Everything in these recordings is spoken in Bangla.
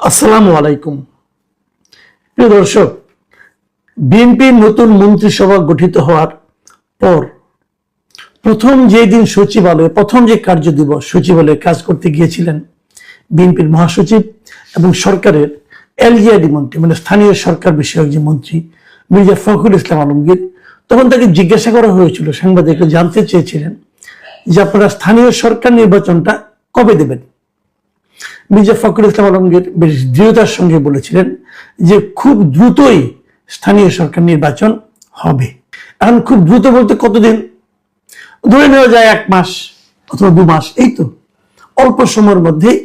আসসালামু আলাইকুম। প্রিয় দর্শক, বিএনপির নতুন মন্ত্রিসভা গঠিত হওয়ার পর প্রথম যে দিন সচিবালয়ে প্রথম যে কার্য দিবস সচিবালয়ে কাজ করতে গিয়েছিলেন বিএনপির মহাসচিব এবং সরকারের এলজিআইডি মন্ত্রী, মানে স্থানীয় সরকার বিষয়ক যে মন্ত্রী মির্জা ফখরুল ইসলাম আলমগীর, তখন তাকে জিজ্ঞাসা করা হয়েছিল, সাংবাদিকরা জানতে চেয়েছিলেন যে আপনারা স্থানীয় সরকার নির্বাচনটা কবে দেবেন। মির্জা ফখরুল ইসলাম আলমগীর বেশ দৃঢ়তার সঙ্গে বলেছিলেন যে খুব দ্রুতই স্থানীয় সরকার নির্বাচন হবে। এখন খুব দ্রুত বলতে কতদিন? ধরে নেওয়া যায় 1 মাস অথবা 2 মাস, এই তো অল্প সময়ের মধ্যেই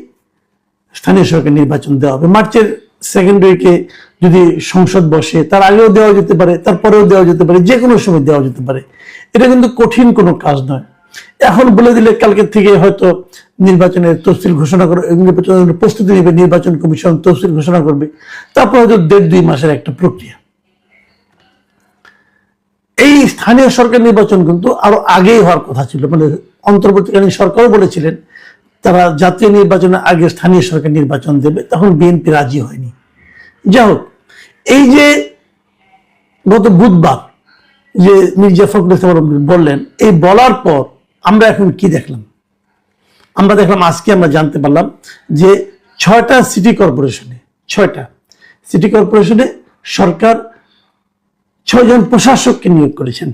স্থানীয় সরকার নির্বাচন দেওয়া হবে। মার্চের সেকেন্ড উইকে যদি সংসদ বসে, তার আগেও দেওয়া যেতে পারে, তারপরেও দেওয়া যেতে পারে, যে কোনো সময় দেওয়া যেতে পারে। এটা কিন্তু কঠিন কোনো কাজ নয়। এখন বলে দিলে কালকে থেকে হয়তো নির্বাচনের তফসিল ঘোষণা করে, নির্বাচনের প্রস্তুতি নেবে, নির্বাচন কমিশন তফসিল ঘোষণা করবে, তারপর হয়তো 1.5-2 মাসের একটা প্রক্রিয়া। এই স্থানীয় সরকার নির্বাচন কিন্তু আরো আগেই হওয়ার কথা ছিল। মানে অন্তর্বর্তীকালীন সরকারও বলেছিলেন তারা জাতীয় নির্বাচনের আগে স্থানীয় সরকার নির্বাচন দেবে, তখন বিএনপি রাজি হয়নি। যাই হোক, এই যে গত বুধবার যে মির্জা ফখরুল ইসলাম আলমগীর বললেন, এই বলার পর আমরা এখন কি দেখলাম? আমরা দেখলাম, আজকে আমরা জানতে পারলাম যে 6টা সিটি কর্পোরেশনে সরকার 6 জন প্রশাসককে নিয়োগ করেছেন।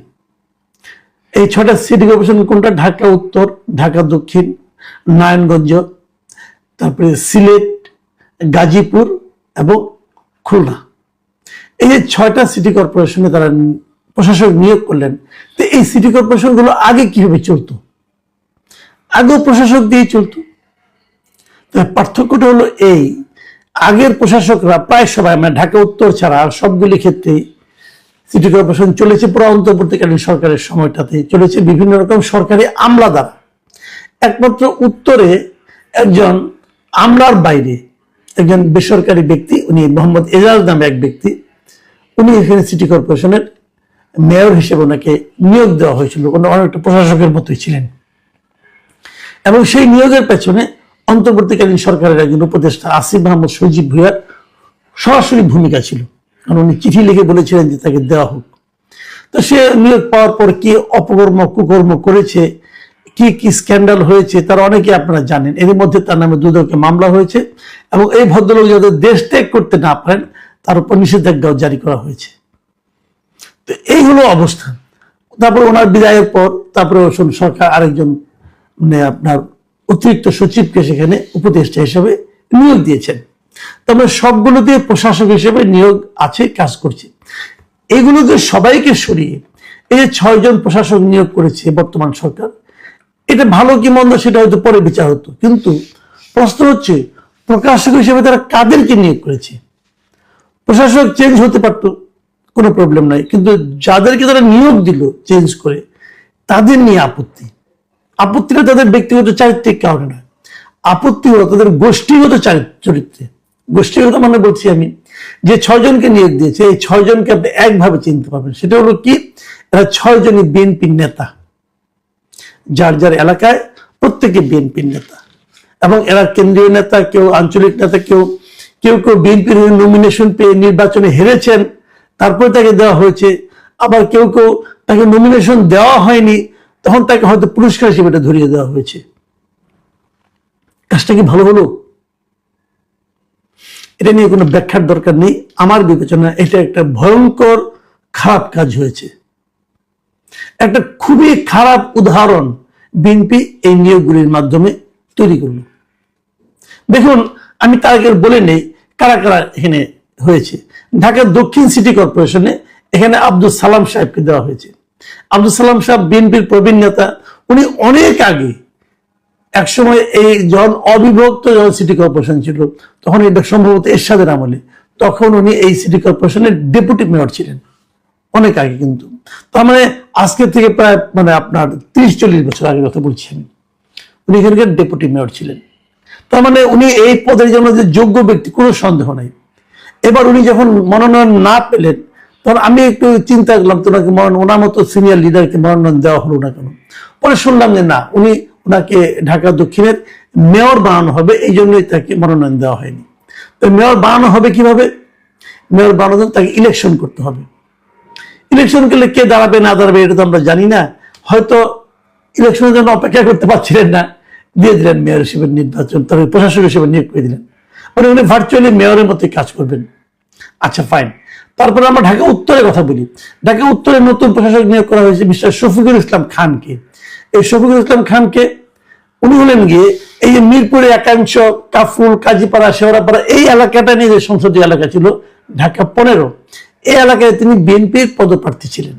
এই 6টা সিটি কর্পোরেশন কোনটা? ঢাকা উত্তর, ঢাকা দক্ষিণ, নারায়ণগঞ্জ, তারপরে সিলেট, গাজীপুর এবং খুলনা। এই যে 6টা সিটি কর্পোরেশনে তারা প্রশাসক নিয়োগ করলেন। তো এই সিটি কর্পোরেশনগুলো আগে কিভাবে চলতো? আগেও প্রশাসক দিয়ে চলতো। পার্থক্যটা হলো এই, আগের প্রশাসকরা প্রায় সবাই, মানে ঢাকা উত্তর ছাড়া সবগুলি ক্ষেত্রেই সিটি কর্পোরেশন চলেছে পুরো অন্তর্বর্তীকালীন সরকারের সময়টাতে চলেছে বিভিন্ন রকম সরকারি আমলা দ্বারা। একমাত্র উত্তরে একজন আমলার বাইরে একজন বেসরকারি ব্যক্তি, উনি মোহাম্মদ এজাজ নামে এক ব্যক্তি, উনি এখানে সিটি কর্পোরেশনের মেয়র হিসেবে ওনাকে নিয়োগ দেওয়া হয়েছিল। উনি অনেকটা প্রশাসকের মতোই ছিলেন এবং সেই নিয়োগের পেছনে অন্তর্বর্তীকালীন সরকারের একজন উপদেষ্টা আসিফ মাহমুদ সজীব ভুঁইয়ার সরাসরি ভূমিকা ছিল, কারণ উনি চিঠি লিখে বলেছিলেন যে তাকে দেওয়া হোক। তো সে নিয়োগ পাওয়ার পর কি অপকর্ম কুকর্ম করেছে, কি কি স্ক্যান্ডাল হয়েছে, তার অনেকে আপনারা জানেন। এর মধ্যে তার নামে 2 মামলা হয়েছে এবং এই ভদ্রলোক যাতে দেশ ত্যাগ করতে না পারেন তার উপর নিষেধাজ্ঞাও জারি করা হয়েছে। তো এই হলো অবস্থা। তারপর ওনার বিদায়ের পর তারপরে সরকার আরেকজন, মানে আপনার অতিরিক্ত সচিবকে সেখানে উপদেষ্টা হিসেবে নিয়োগ দিয়েছেন। তারপরে সবগুলোতে প্রশাসক হিসেবে নিয়োগ আছে, কাজ করছে। এগুলোকে সবাইকে সরিয়ে এই যে 6 জন প্রশাসক নিয়োগ করেছে বর্তমান সরকার, এটা ভালো কি মন্দ সেটা হয়তো পরে বিচার হতো, কিন্তু প্রশ্ন হচ্ছে প্রকাশক হিসেবে তারা কাদেরকে নিয়োগ করেছে? প্রশাসক চেঞ্জ হতে পারতো, কোনো প্রবলেম নাই, কিন্তু যাদেরকে তারা নিয়োগ দিল চেঞ্জ করে, তাদের নিয়ে আপত্তিটা তাদের ব্যক্তিগত চারিত্রিক কারণে নয়, আপত্তি হলো তাদের গোষ্ঠীগত চরিত্রে। গোষ্ঠীগত মানে বলছি আমি, যে 6 জনকে নিয়োগ দিয়েছে, এই 6 জনকে আপনি একভাবে চিনতে পারবেন। সেটা হলো কি, এরা 6 জনই বিএনপির নেতা, যার যার এলাকায় প্রত্যেকে বিএনপির নেতা, এবং এরা কেন্দ্রীয় নেতা, কেউ আঞ্চলিক নেতা, কেউ বিএনপির নমিনেশন পেয়ে নির্বাচনে হেরেছেন, তারপরে তাকে দেওয়া হয়েছে। আবার কেউ তাকে নমিনেশন দেওয়া হয়নি, তখন তাকে হয়তো পুরস্কার হিসেবে এটা ধরিয়ে দেওয়া হয়েছে। কাজটা কি ভালো হলো? এটা নিয়ে কোনো ব্যাখ্যার দরকার নেই। আমার বিবেচনা এটা একটা ভয়ঙ্কর খারাপ কাজ হয়েছে। একটা খুবই খারাপ উদাহরণ বিএনপি এই নিয়োগগুলির মাধ্যমে তৈরি করল। দেখুন, আমি তার আগে বলে নেই কারা কারা এখানে হয়েছে। ঢাকা দক্ষিণ সিটি কর্পোরেশনে এখানে আব্দুল সালাম সাহেবকে দেওয়া হয়েছে। আব্দুল সালাম সাহেব বিএনপির প্রবীণ নেতা। উনি অনেক আগে, একসময় এই যখন অবিভক্ত যখন সিটি কর্পোরেশন ছিল, তখন এটা সম্ভবত এরশাদের আমলে, তখন উনি এই সিটি কর্পোরেশনের ডেপুটি মেয়র ছিলেন, অনেক আগে। কিন্তু তার মানে আজকে থেকে প্রায়, মানে আপনার 30-40 বছর আগে কথা বলছি আমি, উনি এখানকার ডেপুটি মেয়র ছিলেন। তার মানে উনি এই পদের জন্য যে যোগ্য ব্যক্তি, কোনো সন্দেহ নাই। এবার উনি যখন মনোনয়ন না পেলেন, তখন আমি একটু চিন্তা করলাম, তো ওনার মতো সিনিয়র লিডারকে মনোনয়ন দেওয়া হলো না কেন? পরে শুনলাম যে না, ওনাকে ঢাকা দক্ষিণের মেয়র বানানো হবে, এই জন্যই তাকে মনোনয়ন দেওয়া হয়নি। তো তো মেয়র বানানো হবে কিভাবে? মেয়র বানানোর জন্য তাকে ইলেকশন করতে হবে। ইলেকশন করলে কে দাঁড়াবে না দাঁড়াবে এটা তো আমরা জানি না, হয়তো ইলেকশনের জন্য অপেক্ষা করতে পারছিলেন না, দিয়ে দিলেন মেয়র হিসেবে নির্বাচন, তবে প্রশাসক হিসেবে নিয়োগ করে দিলেন, মানে উনি ভার্চুয়ালি মেয়রের মতো কাজ করবেন। আচ্ছা ফাইন। তারপরে আমরা ঢাকা উত্তরের কথা বলি। ঢাকা উত্তরে নতুন প্রশাসক নিয়োগ করা হয়েছে মিস্টার শফিকুল ইসলাম খানকে। এই শফিকুল ইসলাম খানকে উনি হলেন গিয়ে এই যে মিরপুরে একাংশ, কাফুল, কাজীপাড়া, শেওড়াপাড়া এই এলাকাটা নিয়ে যে সংসদীয় এলাকা ছিল ঢাকা 15, এই এলাকায় তিনি বিএনপির পদপ্রার্থী ছিলেন।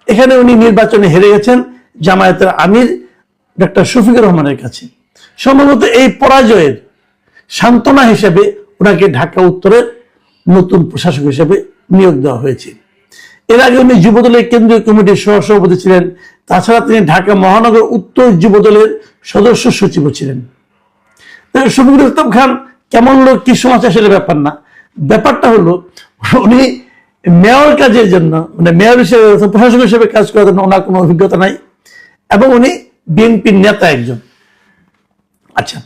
এখানে উনি নির্বাচনে হেরে গেছেন জামায়াতের আমির ডক্টর শফিকুর রহমানের কাছে। সম্ভবত এই পরাজয়ের সান্ত্বনা হিসেবে ওনাকে ঢাকা উত্তরের নতুন প্রশাসক হিসেবে নিয়োগ দেওয়া হয়েছে। এর আগে উনি যুবদলের কেন্দ্রীয় কমিটির সহসভাপতি ছিলেন। তাছাড়া তিনি ঢাকা মহানগর উত্তর যুবদলের সদস্য সচিব ছিলেন। শফিকুল ইসলাম খান কেমন লোক কি সমাচার সেটা ব্যাপার না, ব্যাপারটা হলো উনি মেয়র কাজের জন্য, মানে মেয়র হিসেবে প্রশাসক হিসেবে কাজ করার জন্য ওনার কোনো অভিজ্ঞতা নাই, এবং উনি বিএনপির নেতা একজন। আচ্ছা,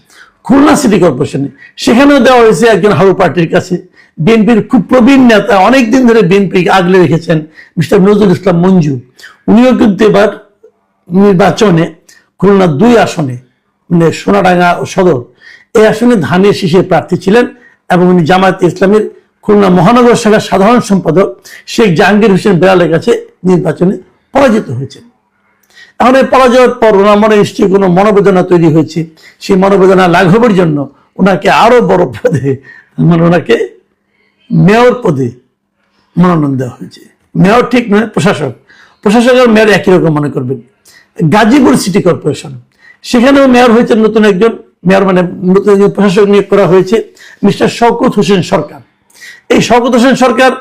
খুলনা সিটি কর্পোরেশনে সেখানেও দেওয়া হয়েছে একজন হারু পার্টির কাছে, বিএনপির খুব প্রবীণ নেতা, অনেকদিন ধরে বিএনপি আগলে রেখেছেন মিস্টার নজরুল ইসলাম মঞ্জু। উনিও কিন্তু এবার নির্বাচনে খুলনা 2 আসনে, মানে সোনাডাঙ্গা ও সদর, এই আসনে ধানের শীষে প্রার্থী ছিলেন, এবং উনি জামায়াতে ইসলামের খুলনা মহানগর শাখার সাধারণ সম্পাদক শেখ জাহাঙ্গীর হোসেন বেলালের কাছে নির্বাচনে পরাজিত হয়েছেন। এখন এই পরাজয়ের পর ওনার মনে নিশ্চয়ই কোনো মনোবেদনা তৈরি হয়েছে। সেই মনোবেদনা লাঘবের জন্য ওনাকে আরো বড় পদে, মানে ওনাকে মেয়র পদে মনোনয়ন দেওয়া হয়েছে। মেয়র ঠিক নয়, প্রশাসক। প্রশাসক আর মেয়র একই রকম মনে করবেন। গাজীপুর সিটি কর্পোরেশন, সেখানেও মেয়র হয়েছেন নতুন একজন মেয়র, মানে নতুন একজন প্রশাসক নিয়োগ করা হয়েছে মিস্টার শওকত হোসেন সরকার। এই শওকত হোসেন সরকার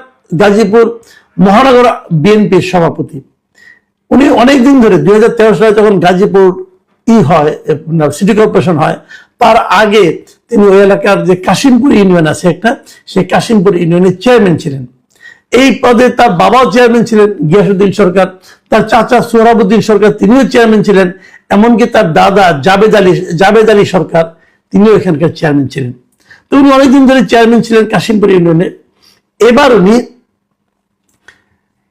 গাজীপুর মহানগর বিএনপির সভাপতি। উনি অনেকদিন ধরে 2013 সালে যখন গাজীপুর সিটি কর্পোরেশন হয়, তার আগে তিনি ওই এলাকার যে কাশিমপুর ইউনিয়ন আছে একটা, সেই কাশিমপুর ইউনিয়নের চেয়ারম্যান ছিলেন। এই পদে তার বাবাও চেয়ারম্যান ছিলেন গিয়াসউদ্দিন সরকার, তার চাচা সোহরাবুদ্দিন সরকার তিনিও চেয়ারম্যান ছিলেন, এমনকি তার দাদা জাবেদ আলী সরকার তিনিও এখানকার চেয়ারম্যান ছিলেন। তো উনি অনেকদিন ধরে চেয়ারম্যান ছিলেন কাশিমপুর ইউনিয়নে। এবার উনি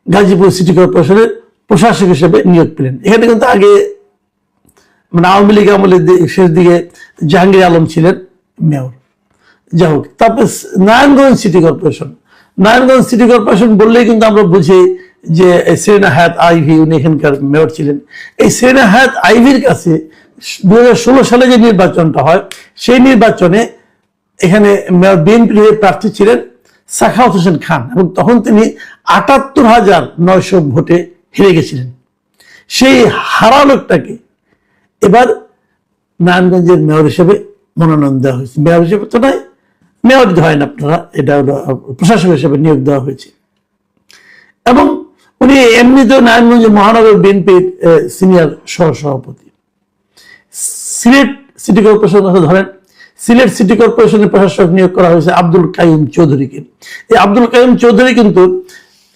গাজীপুর সিটি কর্পোরেশনের প্রশাসক হিসেবে নিয়োগ পেলেন। এখানে কিন্তু আগে, মানে আওয়ামী লীগ আমলের শেষ দিকে জাহাঙ্গীর আলম ছিলেন মেয়র। যাই হোক, তারপর Narayanganj city corporation. Narayanganj city corporation বললেই কিন্তু আমরা বুঝি যে সেরেনা হায়াত আইভি, উনি এখানকার মেয়র ছিলেন। এই সেরেনা হায়াত আইভির কাছে 2016 সালে যে নির্বাচনটা হয়, সেই নির্বাচনে এখানে মেয়র বিএনপির হয়ে প্রার্থী ছিলেন সাখাওয়াত হোসেন খান, এবং তখন তিনি 78,900 ভোটে হেরে গেছিলেন। সেই হারা লোকটাকে এবার নারায়ণগঞ্জের মেয়র হিসেবে মনোনয়ন দেওয়া হয়েছে। মেয়র হিসেবে তো নয়, মেয়র হয় না আপনারা, এটা হলো প্রশাসক হিসেবে নিয়োগ দেওয়া হয়েছে। এবং উনি এমনিতেও নারায়ণগঞ্জ মহানগর বিএনপির সিনিয়র সহসভাপতি। সিলেট সিটি কর্পোরেশন কথা ধরেন, সিলেট সিটি কর্পোরেশনের প্রশাসক নিয়োগ করা হয়েছে আব্দুল কাইয়ুম চৌধুরীকে। এই আব্দুল কাইয়ুম চৌধুরী কিন্তু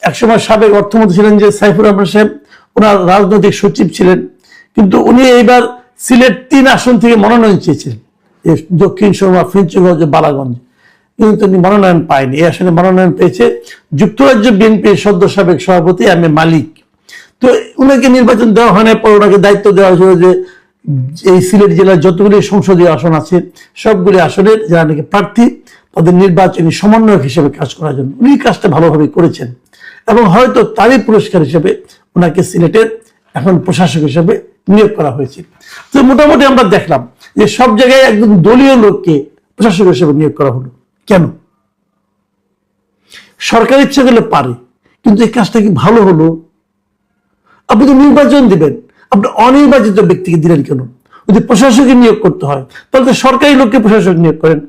একসময় সাবেক অর্থমন্ত্রী ছিলেন যে সাইফুর রহমান সাহেব, ওনার রাজনৈতিক সচিব ছিলেন। কিন্তু উনি এইবার সিলেট 3 আসন থেকে মনোনয়ন চেয়েছিলেন, দক্ষিণ সুরমা, ফিঞ্চগঞ্জ, বালাগঞ্জ, কিন্তু তিনি মনোনয়ন পায়নি। এই আসনে মনোনয়ন পেয়েছে যুক্তরাজ্য বিএনপির সদ্য সাবেক সভাপতি এম এ মালিক। তো উনাকে নির্বাচন দেওয়া হয় না, পর ওনাকে দায়িত্ব দেওয়া হয়েছিল যে এই সিলেট জেলার যতগুলি সংসদীয় আসন আছে সবগুলি আসনের যারা নাকি প্রার্থী তাদের নির্বাচনী সমন্বয়ক হিসেবে কাজ করার জন্য। উনি কাজটা ভালোভাবে করেছেন, এবং হয়তো তারই পুরস্কার হিসেবে ওনাকে সিলেটের এখন প্রশাসক হিসেবে নিয়োগ করা হয়েছে। তো মোটামুটি আমরা দেখলাম যে সব জায়গায় একদম দলীয় লোককে প্রশাসক হিসেবে নিয়োগ করা হলো। কেন? সরকার ইচ্ছা করলে পারে, কিন্তু এই কাজটা কি ভালো হলো? আপনি তো নির্বাচন দিবেন, আপনি অনির্বাচিত ব্যক্তিকে দিলেন কেন? যদি প্রশাসকের নিয়োগ করতে হয় তাহলে তো সরকারি লোককে প্রশাসক নিয়োগ করেন।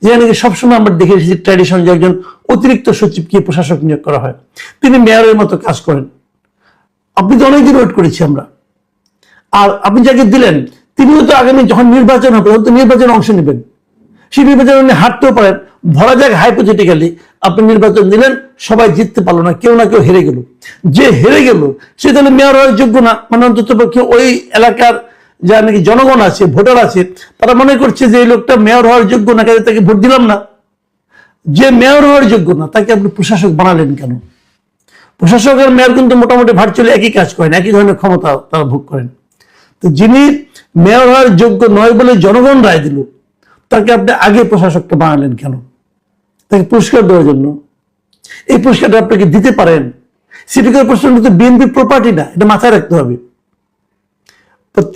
যেখানে সবসময় আমরা দেখে এসেছি ট্র্যাডিশন যে একজন অতিরিক্ত সচিবকে প্রশাসক নিয়োগ করা হয়, তিনি মেয়রের মতো কাজ করেন। আপনি তো অনেকদিন ওয়েট করেছি আমরা। আর আপনি যাকে দিলেন তিনিও তো আগামী যখন নির্বাচন হবে তখন তো নির্বাচনে অংশ নেবেন, সেই নির্বাচনে উনি হারতেও পারেন। ধরা যাক হাইপোথেটিক্যালি আপনি নির্বাচন দিলেন, সবাই জিততে পারলো না, কেউ না কেউ হেরে গেল। যে হেরে গেল সে তাহলে মেয়র হওয়ার যোগ্য না, মানে অন্তত পক্ষে ওই এলাকার যারা নাকি জনগণ আছে, ভোটার আছে, তারা মনে করছে যে এই লোকটা মেয়র হওয়ার যোগ্য না, কাজে তাকে ভোট দিলাম না। যে মেয়র হওয়ার যোগ্য না তাকে আপনি প্রশাসক বানালেন কেন? প্রশাসক আর মেয়র কিন্তু মোটামুটি ভার্চুয়ালি একই কাজ করেন, একই ধরনের ক্ষমতা তারা ভোগ করেন। তো যিনি মেয়র হওয়ার যোগ্য নয় বলে জনগণ রায় দিল, তাকে আপনি আগে প্রশাসকটা বানালেন কেন? তাকে পুরস্কার দেওয়ার জন্য। এই পুরস্কারটা আপনাকে দিতে পারেন। সিটি কর্পোরেশন কিন্তু বিএনপি প্রপার্টি না, এটা মাথায় রাখতে হবে।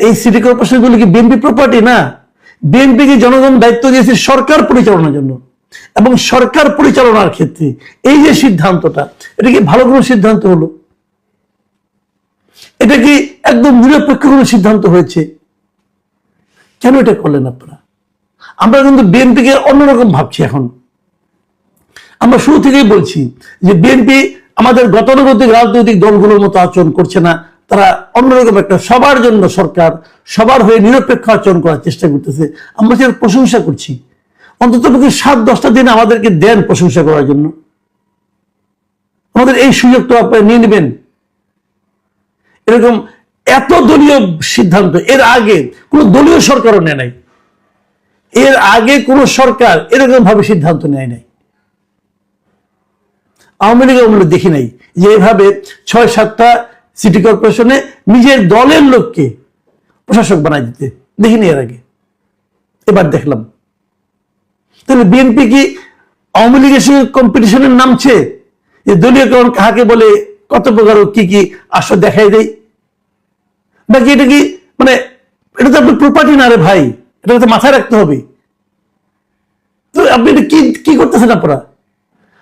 এই সিটি কর্পোরেশন গুলো কি বিএনপি প্রপার্টি না? বিএনপিকে জনগণ দায়িত্ব দিয়েছে সরকার পরিচালনার জন্য, এবং সরকার পরিচালনার ক্ষেত্রে এই যে সিদ্ধান্তটা, এটা কি ভালো কোনো সিদ্ধান্ত হলো? এটা কি একদম নিরপেক্ষ কোনো সিদ্ধান্ত হয়েছে? কেন এটা করলেন আপনারা? আমরা কিন্তু বিএনপিকে অন্যরকম ভাবছি এখন। আমরা শুরু থেকেই বলছি যে বিএনপি আমাদের গতানুগতিক রাজনৈতিক দলগুলোর মতো আচরণ করছে না, তারা অন্যরকম একটা সবার জন্য সরকার, সবার হয়ে নিরপেক্ষ আচরণ করার চেষ্টা করতেছে। আমরা সেটার প্রশংসা করছি। অন্তত 7-10টা দিন আমাদেরকে দেন প্রশংসা করার জন্য। আমাদের এই সুযোগটা আপনারা নিয়ে নেবেন। এরকম এত দলীয় সিদ্ধান্ত এর আগে কোন দলীয় সরকারও নেয় নাই। এর আগে কোন সরকার এরকম ভাবে সিদ্ধান্ত নেয় নাই। আওয়ামী লীগ আমরা দেখি নাই যে এভাবে 6-7টা সিটি কর্পোরেশনে নিজের দলের লোককে প্রশাসক বানাই দিতে দেখিনি এর আগে। এবার দেখলাম। তাহলে বিএনপি কি আওয়ামী লীগের সঙ্গে কম্পিটিশনের নামছে? যে দলীয়করণ কাহাকে বলে, কত প্রকার কি কি আসর দেখাই দেয় নাকি? এটা কি মানে এটা তো আপনার প্রপার্টি না রে ভাই, এটা তো মাথায় রাখতে হবে। তো আপনি এটা কি কি করতেছেন আপনারা?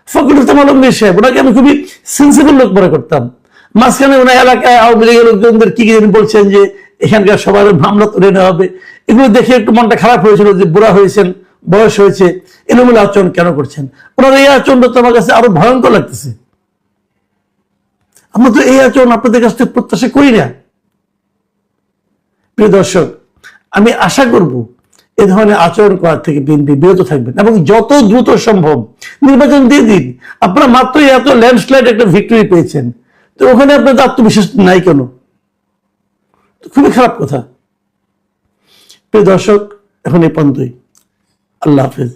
ফখরুল ইসলাম আলমগীর সাহেব, ওনাকে আমি খুবই সেন্সিবল লোক মনে করতাম। মাঝখানে ওনার এলাকায় আওয়ামী লীগের লোকজনদের কি বলছেন যে এখানকার সবার মামলা তুলে নেওয়া হবে, এগুলো দেখে একটু মনটা খারাপ হয়েছিল যে বুড়া হয়েছেন, বয়স হয়েছে, এলোমেলো আচরণ কেন করছেন? ওনার এই আচরণটা তো আমার কাছে আরো ভয়ঙ্কর লাগতেছে। আমরা তো এই আচরণ আপনাদের কাছ থেকে প্রত্যাশা করি না। প্রিয় দর্শক, আমি আশা করব এ ধরনের আচরণ করার থেকে বিএনপি বিরত থাকবেন এবং যত দ্রুত সম্ভব নির্বাচন দিয়ে দিন। আপনারা মাত্রই এত ল্যান্ডস্লাইড একটা ভিক্টরি পেয়েছেন, তো ওখানে আপনাদের আত্মবিশ্বাস নাই কেন? খুবই খারাপ কথা। প্রিয় দর্শক, এখন এই পর্যন্তই। আল্লাহ হাফেজ।